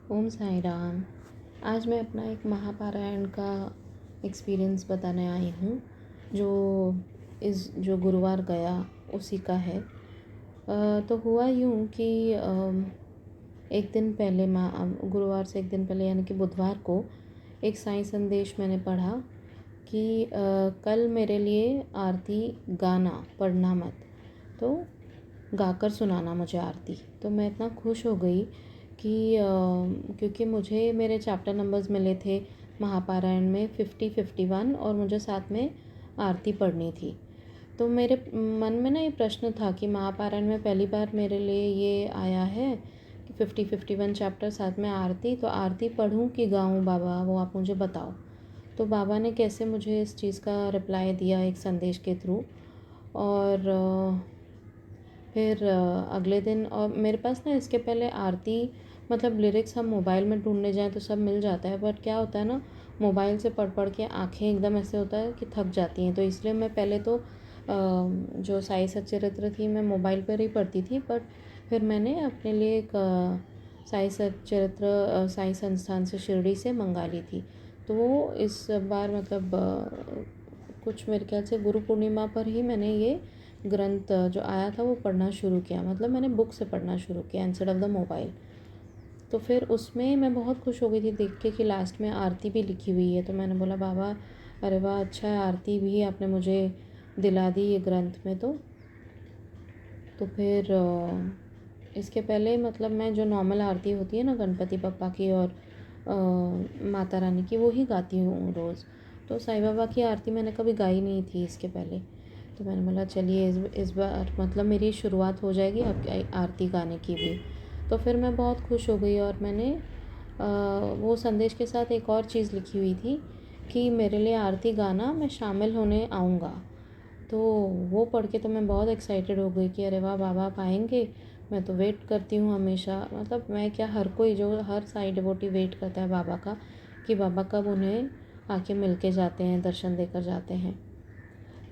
ओम साई राम। आज मैं अपना एक महापारायण का एक्सपीरियंस बताने आई हूँ जो गुरुवार गया उसी का है। तो हुआ यूँ कि एक दिन पहले गुरुवार से एक दिन पहले यानी कि बुधवार को एक साईं संदेश मैंने पढ़ा कि कल मेरे लिए आरती गाना पढ़ना मत, तो गाकर सुनाना मुझे आरती। तो मैं इतना खुश हो गई कि क्योंकि मुझे मेरे चैप्टर नंबर्स मिले थे महापारायण में 50-51 और मुझे साथ में आरती पढ़नी थी। तो मेरे मन में ना ये प्रश्न था कि महापारायण में पहली बार मेरे लिए ये आया है कि 50-51 चैप्टर साथ में आरती, तो आरती पढ़ूं कि गाऊं बाबा, वो आप मुझे बताओ। तो बाबा ने कैसे मुझे इस चीज़ का रिप्लाई दिया एक संदेश के थ्रू। और फिर अगले दिन, और मेरे पास ना इसके पहले आरती मतलब लिरिक्स हम मोबाइल में ढूंढने जाएं तो सब मिल जाता है, बट क्या होता है ना, मोबाइल से पढ़ पढ़ के आँखें एकदम ऐसे होता है कि थक जाती हैं। तो इसलिए मैं पहले तो जो साई सच्चरित्र थी मैं मोबाइल पर ही पढ़ती थी, बट फिर मैंने अपने लिए एक साई सच्चरित्र साई संस्थान से शिरडी से मंगा ली थी। तो वो इस बार मतलब कुछ मेरे ख्याल से गुरु पूर्णिमा पर ही मैंने ये ग्रंथ जो आया था वो पढ़ना शुरू किया। मतलब मैंने बुक से पढ़ना शुरू किया इंस्टेड ऑफ द मोबाइल। तो फिर उसमें मैं बहुत खुश हो गई थी देख के कि लास्ट में आरती भी लिखी हुई है। तो मैंने बोला बाबा, अरे वाह, अच्छा है, आरती भी आपने मुझे दिला दी ये ग्रंथ में। तो फिर इसके पहले मतलब मैं जो नॉर्मल आरती होती है ना गणपति बप्पा की और माता रानी की, वो ही गाती हूँ रोज़। तो साईं बाबा की आरती मैंने कभी गाई नहीं थी इसके पहले। तो मैंने बोला चलिए इस बार मतलब मेरी शुरुआत हो जाएगी आपकी आरती गाने की भी। तो फिर मैं बहुत खुश हो गई और मैंने वो संदेश के साथ एक और चीज़ लिखी हुई थी कि मेरे लिए आरती गाना, मैं शामिल होने आऊँगा। तो वो पढ़ के तो मैं बहुत एक्साइटेड हो गई कि अरे वाह बाबा आप आएंगे, मैं तो वेट करती हूँ हमेशा। मतलब मैं क्या, हर कोई जो हर साई डिवोटी वेट करता है बाबा का कि बाबा कब उन्हें आके मिल के जाते हैं, दर्शन देकर जाते हैं।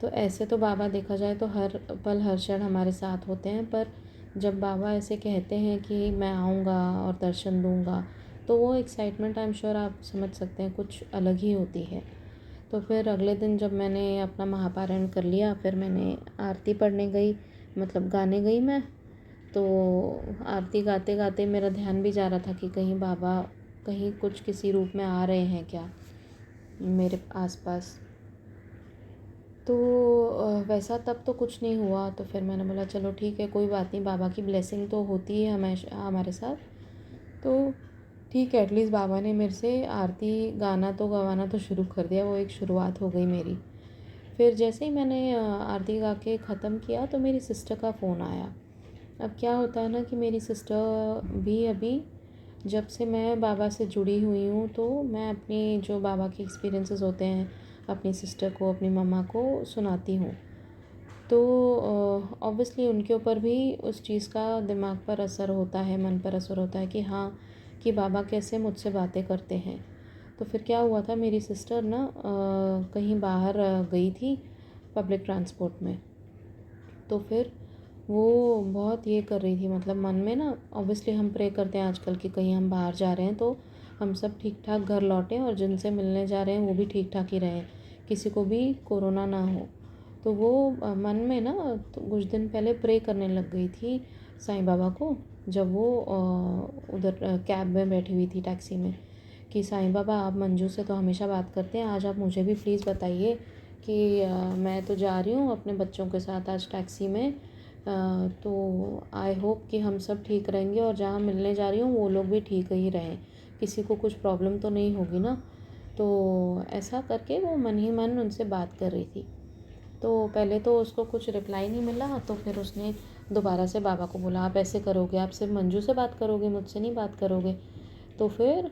तो ऐसे तो बाबा देखा जाए तो हर पल हर क्षण हमारे साथ होते हैं, पर जब बाबा ऐसे कहते हैं कि मैं आऊँगा और दर्शन दूँगा, तो वो एक्साइटमेंट आई एम श्योर आप समझ सकते हैं कुछ अलग ही होती है। तो फिर अगले दिन जब मैंने अपना महापारायण कर लिया, फिर मैंने आरती पढ़ने गई, मतलब गाने गई मैं। तो आरती गाते गाते मेरा ध्यान भी जा रहा था कि कहीं बाबा कहीं कुछ किसी रूप में आ रहे हैं क्या मेरे आसपास। तो वैसा तब तो कुछ नहीं हुआ। तो फिर मैंने बोला चलो ठीक है, कोई बात नहीं, बाबा की ब्लेसिंग तो होती है हमेशा हमारे साथ। तो ठीक है, एटलीस्ट बाबा ने मेरे से आरती गाना तो गवाना तो शुरू कर दिया, वो एक शुरुआत हो गई मेरी। फिर जैसे ही मैंने आरती गा के ख़त्म किया तो मेरी सिस्टर का फ़ोन आया। अब क्या होता है ना कि मेरी सिस्टर भी अभी, जब से मैं बाबा से जुड़ी हुई हूँ, तो मैं अपनी जो बाबा के एक्सपीरियंसेस होते हैं अपनी सिस्टर को, अपनी मम्मा को सुनाती हूँ। तो ऑब्वियसली उनके ऊपर भी उस चीज़ का दिमाग पर असर होता है, मन पर असर होता है कि हाँ, कि बाबा कैसे मुझसे बातें करते हैं। तो फिर क्या हुआ था, मेरी सिस्टर ना कहीं बाहर गई थी पब्लिक ट्रांसपोर्ट में। तो फिर वो बहुत ये कर रही थी, मतलब मन में ना, ऑब्वियसली हम प्रे करते हैं आजकल कि कहीं हम बाहर जा रहे हैं तो हम सब ठीक ठाक घर लौटें और जिनसे मिलने जा रहे हैं वो भी ठीक ठाक ही रहें, किसी को भी कोरोना ना हो। तो वो मन में ना तो कुछ दिन पहले प्रे करने लग गई थी साईं बाबा को, जब वो उधर कैब में बैठी हुई थी टैक्सी में, कि साईं बाबा आप मंजू से तो हमेशा बात करते हैं, आज आप मुझे भी प्लीज़ बताइए कि मैं तो जा रही हूँ अपने बच्चों के साथ आज टैक्सी में, तो आई होप कि हम सब ठीक रहेंगे और जहाँ मिलने जा रही हूँ वो लोग भी ठीक ही रहें, किसी को कुछ प्रॉब्लम तो नहीं होगी ना। तो ऐसा करके वो मन ही मन उनसे बात कर रही थी। तो पहले तो उसको कुछ रिप्लाई नहीं मिला, तो फिर उसने दोबारा से बाबा को बोला आप ऐसे करोगे, आप सिर्फ मंजू से बात करोगे, मुझसे नहीं बात करोगे। तो फिर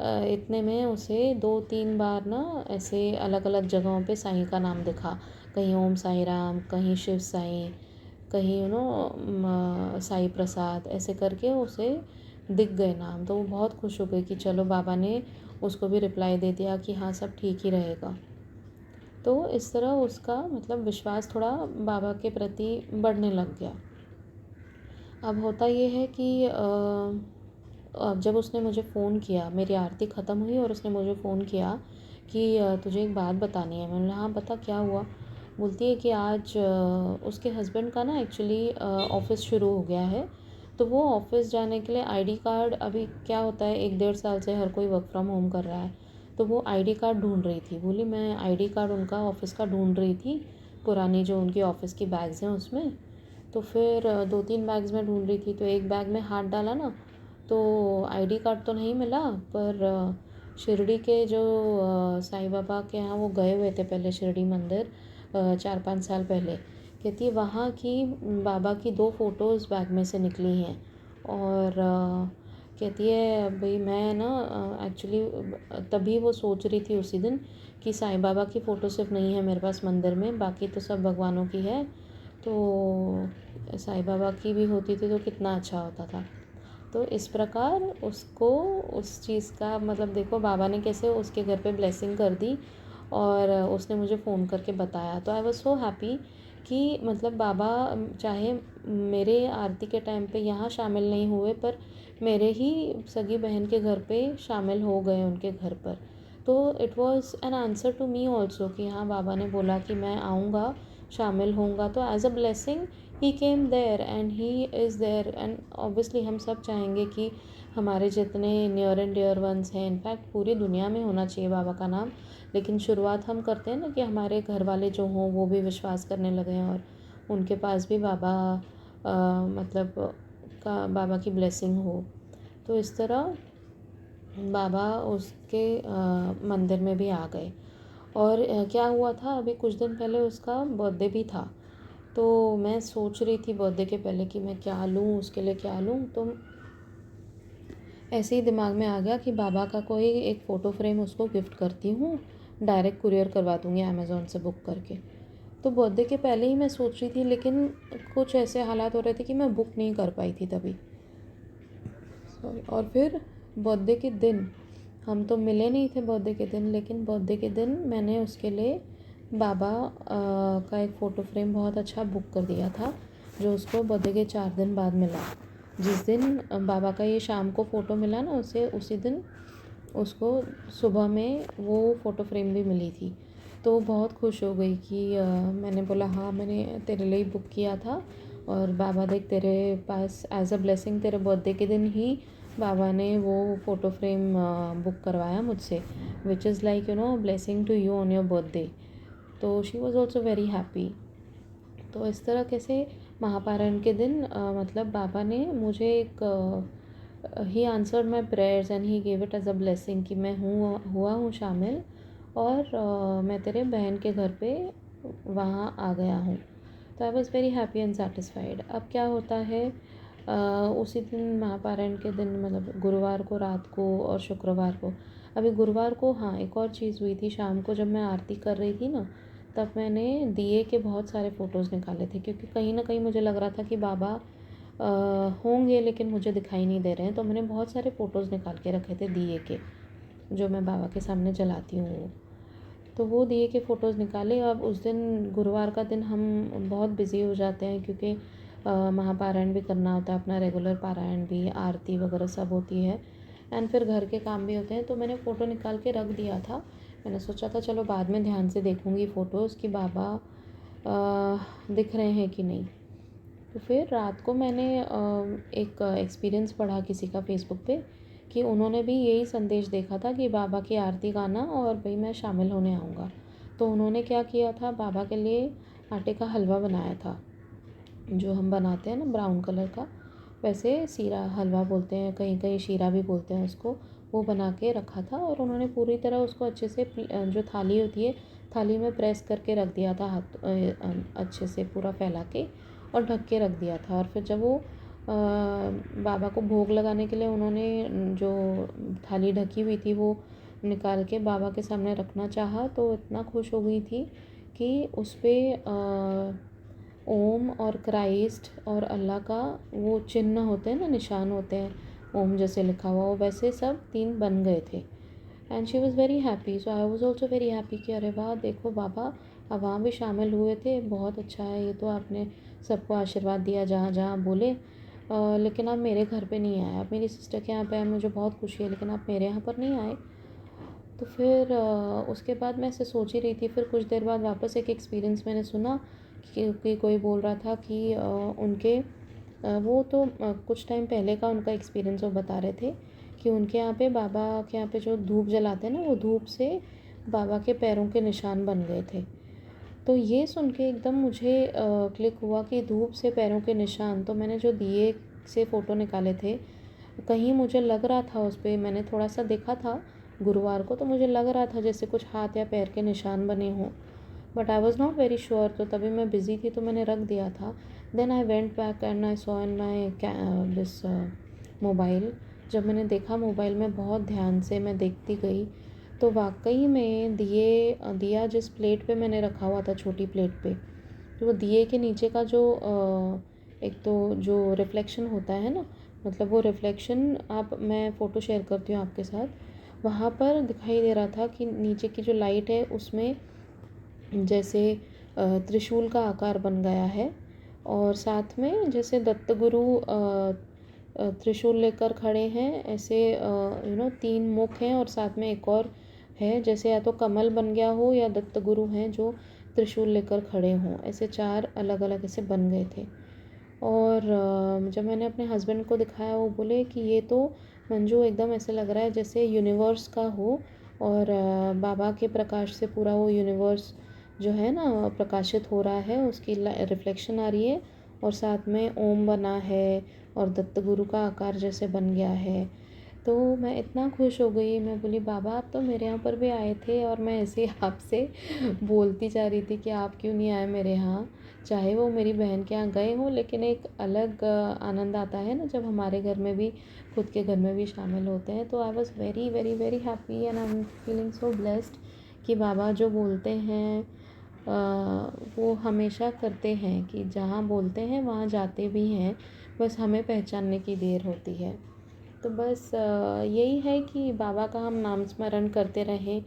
इतने में उसे 2-3 बार ना ऐसे अलग अलग जगहों पे साईं का नाम दिखा, कहीं ओम साई राम, कहीं शिव साईं, कहीं साई प्रसाद, ऐसे करके उसे दिख गए नाम। तो वो बहुत खुश हो गई कि चलो बाबा ने उसको भी रिप्लाई दे दिया कि हाँ सब ठीक ही रहेगा। तो इस तरह उसका मतलब विश्वास थोड़ा बाबा के प्रति बढ़ने लग गया। अब होता ये है कि अब जब उसने मुझे फ़ोन किया, मेरी आरती ख़त्म हुई और उसने मुझे फ़ोन किया कि तुझे एक बात बतानी है। मैंने बोला हाँ बता क्या हुआ? बोलती है कि आज उसके हस्बैंड का ना एक्चुअली ऑफ़िस शुरू हो गया है, तो वो ऑफ़िस जाने के लिए आईडी कार्ड, अभी क्या होता है 1 डेढ़ साल से हर कोई वर्क फ्रॉम होम कर रहा है, तो वो आईडी कार्ड ढूंढ रही थी। बोली मैं आईडी कार्ड उनका ऑफ़िस का ढूंढ रही थी, पुरानी जो उनकी ऑफ़िस की बैग्स हैं उसमें। तो फिर 2-3 बैग्स में ढूंढ रही थी, तो एक बैग में हाथ डाला ना, तो आईडी कार्ड तो नहीं मिला, पर शिरडी के जो साईं बाबा के यहाँ वो गए हुए थे पहले, शिरडी मंदिर 4-5 साल पहले। कहती है वहाँ की बाबा की 2 फ़ोटोज़ बैग में से निकली हैं। और कहती है भाई मैं ना एक्चुअली तभी वो सोच रही थी उसी दिन कि साईं बाबा की फ़ोटो सिर्फ नहीं है मेरे पास मंदिर में, बाकी तो सब भगवानों की है, तो साईं बाबा की भी होती थी तो कितना अच्छा होता था। तो इस प्रकार उसको उस चीज़ का मतलब देखो बाबा ने कैसे उसके घर पे ब्लेसिंग कर दी, और उसने मुझे फ़ोन करके बताया। तो आई वाज़ सो हैप्पी कि मतलब बाबा चाहे मेरे आरती के टाइम पे यहाँ शामिल नहीं हुए, पर मेरे ही सगी बहन के घर पे शामिल हो गए उनके घर पर। तो it was an answer to me also कि हाँ बाबा ने बोला कि मैं आऊँगा, शामिल होऊंगा, तो as a blessing he came there and he is there. And obviously हम सब चाहेंगे कि हमारे जितने नियर एंड डियर वंस हैं, इनफैक्ट पूरी दुनिया में होना चाहिए बाबा का नाम, लेकिन शुरुआत हम करते हैं ना कि हमारे घर वाले जो हों वो भी विश्वास करने लगे हैं और उनके पास भी बाबा मतलब का बाबा की ब्लेसिंग हो। तो इस तरह बाबा उसके मंदिर में भी आ गए। और क्या हुआ था, अभी कुछ दिन पहले उसका बर्थडे भी था, तो मैं सोच रही थी बर्थडे के पहले कि मैं क्या लूँ उसके लिए, क्या लूँ। तो ऐसे ही दिमाग में आ गया कि बाबा का कोई एक फ़ोटो फ्रेम उसको गिफ्ट करती हूँ, डायरेक्ट कुरियर करवा दूँगी अमेज़ोन से बुक करके। तो बर्थडे के पहले ही मैं सोच रही थी, लेकिन कुछ ऐसे हालात हो रहे थे कि मैं बुक नहीं कर पाई थी तभी। सॉरी। और फिर बर्थडे के दिन हम तो मिले नहीं थे बर्थडे के दिन, लेकिन बर्थडे के दिन मैंने उसके लिए बाबा का एक फ़ोटो फ्रेम बहुत अच्छा बुक कर दिया था, जो उसको बर्थडे के 4 दिन बाद मिला। जिस दिन बाबा का ये शाम को फ़ोटो मिला ना, उसे उसी दिन उसको सुबह में वो फ़ोटो फ्रेम भी मिली थी। तो बहुत खुश हो गई कि मैंने बोला हाँ मैंने तेरे लिए ही बुक किया था, और बाबा देख तेरे पास एज अ ब्लेसिंग तेरे बर्थडे के दिन ही बाबा ने वो फ़ोटो फ्रेम बुक करवाया मुझसे, which is like you know blessing to you on your birthday. तो she was also very happy. तो इस तरह कैसे महापारण के दिन मतलब बाबा ने मुझे एक ही answered my prayers and he gave it as a blessing कि मैं हुआ हूँ शामिल, और मैं तेरे बहन के घर पे वहाँ आ गया हूँ। तो I was very happy and satisfied. अब क्या होता है उसी दिन महापारण के दिन मतलब गुरुवार को रात को और शुक्रवार को, अभी गुरुवार को हाँ एक और चीज़ हुई थी, शाम को जब मैं आरती कर रही थी ना, तब मैंने दिए के बहुत सारे फ़ोटोज़ निकाले थे, क्योंकि कहीं ना कहीं मुझे लग रहा था कि बाबा होंगे लेकिन मुझे दिखाई नहीं दे रहे हैं। तो मैंने बहुत सारे फ़ोटोज़ निकाल के रखे थे दिए के, जो मैं बाबा के सामने जलाती हूँ वो। तो वो दिए के फ़ोटोज़ निकाले। अब उस दिन गुरुवार का दिन हम बहुत बिज़ी हो जाते हैं, क्योंकि महापारायण भी करना होता है, अपना रेगुलर पारायण भी, आरती वगैरह सब होती है, एंड फिर घर के काम भी होते हैं। तो मैंने फ़ोटो निकाल के रख दिया था। मैंने सोचा था चलो बाद में ध्यान से देखूँगी फ़ोटोज़ कि बाबा दिख रहे हैं कि नहीं। तो फिर रात को मैंने एक एक्सपीरियंस पढ़ा किसी का फेसबुक पे कि उन्होंने भी यही संदेश देखा था कि बाबा की आरती गाना और भाई मैं शामिल होने आऊँगा। तो उन्होंने क्या किया था, बाबा के लिए आटे का हलवा बनाया था, जो हम बनाते हैं ना ब्राउन कलर का, वैसे सीरा हलवा बोलते हैं, कहीं कहीं शीरा भी बोलते हैं उसको, वो बना के रखा था। और उन्होंने पूरी तरह उसको अच्छे से जो थाली होती है थाली में प्रेस करके रख दिया था, हाथ अच्छे से पूरा फैला के और ढक के रख दिया था। और फिर जब वो बाबा को भोग लगाने के लिए उन्होंने जो थाली ढकी हुई थी वो निकाल के बाबा के सामने रखना चाहा, तो इतना खुश हो गई थी कि उस पर ओम और क्राइस्ट और अल्लाह का वो चिन्ह होते हैं ना, निशान होते हैं ओम जैसे लिखा हुआ, वो वैसे सब 3 बन गए थे। And she was very happy, so I was also very happy कि अरे वाह देखो बाबा अब वहाँ भी शामिल हुए थे, बहुत अच्छा है ये तो, आपने सबको आशीर्वाद दिया जहाँ जहाँ बोले। लेकिन आप मेरे घर पे नहीं आए, आप मेरी सिस्टर के यहाँ पे आए, मुझे बहुत खुशी है, लेकिन आप मेरे यहाँ पर नहीं आए। तो फिर उसके बाद मैं ऐसे सोच ही रही थी, फिर कुछ देर बाद वापस एक एक्सपीरियंस मैंने सुना कि कोई बोल रहा था कि उनके वो तो कुछ टाइम पहले का उनका एक्सपीरियंस वो बता रहे थे कि उनके यहाँ पे बाबा के यहाँ पे जो धूप जलाते हैं ना, वो धूप से बाबा के पैरों के निशान बन गए थे। तो ये सुन के एकदम मुझे क्लिक हुआ कि धूप से पैरों के निशान, तो मैंने जो दिए से फ़ोटो निकाले थे, कहीं मुझे लग रहा था उस पे, मैंने थोड़ा सा देखा था गुरुवार को, तो मुझे लग रहा था जैसे कुछ हाथ या पैर के निशान बने हों, but I was not very sure. तो तभी मैं बिज़ी थी तो मैंने रख दिया था। Then I went back and I saw in my this mobile. जब मैंने देखा मोबाइल में, बहुत ध्यान से मैं देखती गई, तो वाकई में दिया जिस प्लेट पे मैंने रखा हुआ था, छोटी प्लेट पे, तो वो दिए के नीचे का जो एक तो जो रिफ्लेक्शन होता है ना, मतलब वो रिफ्लेक्शन, आप मैं फ़ोटो शेयर करती हूँ आपके साथ, वहाँ पर दिखाई दे रहा था कि नीचे की जो लाइट है उसमें जैसे त्रिशूल का आकार बन गया है, और साथ में जैसे दत्तगुरु त्रिशूल लेकर खड़े हैं, ऐसे 3 मुख हैं और साथ में एक और है, जैसे या तो कमल बन गया हो या दत्तगुरु हैं जो त्रिशूल लेकर खड़े हों, ऐसे 4 अलग अलग ऐसे बन गए थे। और जब मैंने अपने हस्बैंड को दिखाया, वो बोले कि ये तो मंजू एकदम ऐसे लग रहा है जैसे यूनिवर्स का हो, और बाबा के प्रकाश से पूरा वो यूनिवर्स जो है ना प्रकाशित हो रहा है, उसकी रिफ्लेक्शन आ रही है, और साथ में ओम बना है और दत्तगुरु का आकार जैसे बन गया है। तो मैं इतना खुश हो गई, मैं बोली बाबा आप तो मेरे यहाँ पर भी आए थे, और मैं ऐसे ही आपसे बोलती जा रही थी कि आप क्यों नहीं आए मेरे यहाँ। चाहे वो मेरी बहन के यहाँ गए हों, लेकिन एक अलग आनंद आता है ना जब हमारे घर में भी, खुद के घर में भी शामिल होते हैं। तो I was very very very happy and I am feeling so blessed कि बाबा जो बोलते हैं वो हमेशा करते हैं, कि जहाँ बोलते हैं वहाँ जाते भी हैं, बस हमें पहचानने की देर होती है। तो बस यही है कि बाबा का हम नाम स्मरण करते रहें,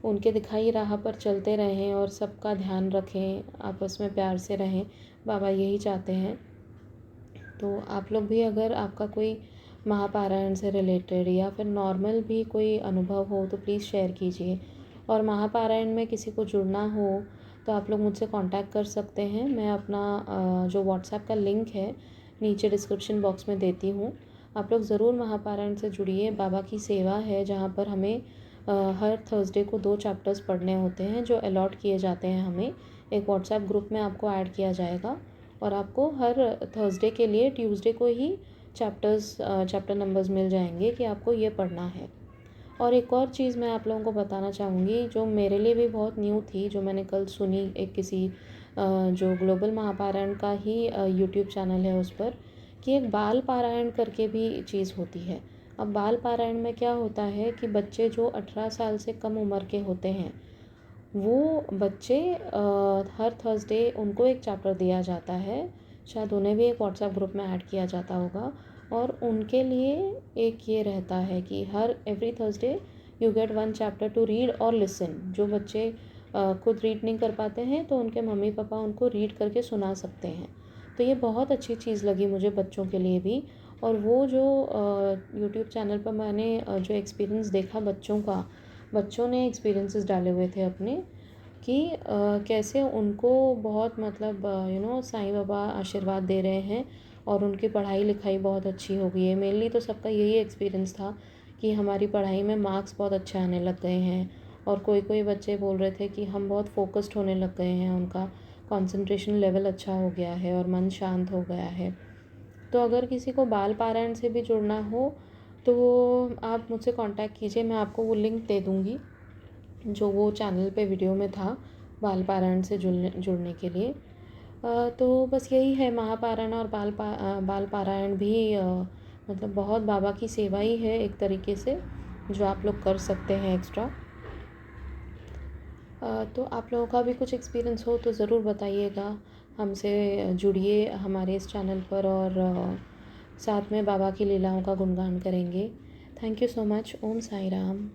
उनके दिखाई राह पर चलते रहें और सबका ध्यान रखें, आपस में प्यार से रहें, बाबा यही चाहते हैं। तो आप लोग भी, अगर आपका कोई महापारायण से रिलेटेड या फिर नॉर्मल भी कोई अनुभव हो तो प्लीज़ शेयर कीजिए। और महापारायण में किसी को जुड़ना हो तो आप लोग मुझसे कांटेक्ट कर सकते हैं। मैं अपना जो व्हाट्सएप का लिंक है नीचे डिस्क्रिप्शन बॉक्स में देती हूँ। आप लोग ज़रूर महापारायण से जुड़िए। बाबा की सेवा है जहाँ पर हमें हर थर्सडे को 2 चैप्टर्स पढ़ने होते हैं जो अलॉट किए जाते हैं हमें। एक व्हाट्सएप ग्रुप में आपको ऐड किया जाएगा और आपको हर थर्सडे के लिए ट्यूसडे को ही चैप्टर नंबर्स मिल जाएंगे कि आपको ये पढ़ना है। और एक और चीज़ मैं आप लोगों को बताना चाहूँगी जो मेरे लिए भी बहुत न्यू थी, जो मैंने कल सुनी एक किसी जो ग्लोबल महापारायण का ही यूट्यूब चैनल है उस पर, कि एक बाल पारायण करके भी चीज़ होती है। अब बाल पारायण में क्या होता है कि बच्चे जो 18 साल से कम उम्र के होते हैं, वो बच्चे हर थर्सडे उनको एक चैप्टर दिया जाता है, शायद उन्हें भी एक व्हाट्सएप ग्रुप में ऐड किया जाता होगा, और उनके लिए एक ये रहता है कि हर every Thursday you get 1 chapter to read और लिसन। जो बच्चे खुद रीड नहीं कर पाते हैं तो उनके मम्मी पापा उनको रीड करके सुना सकते हैं। तो ये बहुत अच्छी चीज़ लगी मुझे बच्चों के लिए भी। और वो जो यूट्यूब चैनल पर मैंने जो एक्सपीरियंस देखा बच्चों का, बच्चों ने एक्सपीरियंसेस डाले हुए थे अपने, कि कैसे उनको बहुत मतलब साईं बाबा आशीर्वाद दे रहे हैं और उनकी पढ़ाई लिखाई बहुत अच्छी हो गई है। मेनली तो सबका यही एक्सपीरियंस था कि हमारी पढ़ाई में मार्क्स बहुत अच्छे आने लग गए हैं, और कोई कोई बच्चे बोल रहे थे कि हम बहुत फोकस्ड होने लग गए हैं, उनका कंसंट्रेशन लेवल अच्छा हो गया है और मन शांत हो गया है। तो अगर किसी को बाल पारायण से भी जुड़ना हो तो आप मुझसे कांटेक्ट कीजिए, मैं आपको वो लिंक दे दूँगी जो वो चैनल पे वीडियो में था बाल पारायण से जुड़ने के लिए। तो बस यही है, महापारायण और बाल पारायण भी मतलब बहुत बाबा की सेवा ही है एक तरीके से, जो आप लोग कर सकते हैं एक्स्ट्रा। तो आप लोगों का भी कुछ एक्सपीरियंस हो तो ज़रूर बताइएगा, हमसे जुड़िए हमारे इस चैनल पर, और साथ में बाबा की लीलाओं का गुणगान करेंगे। Thank you so much. Om Sai Ram.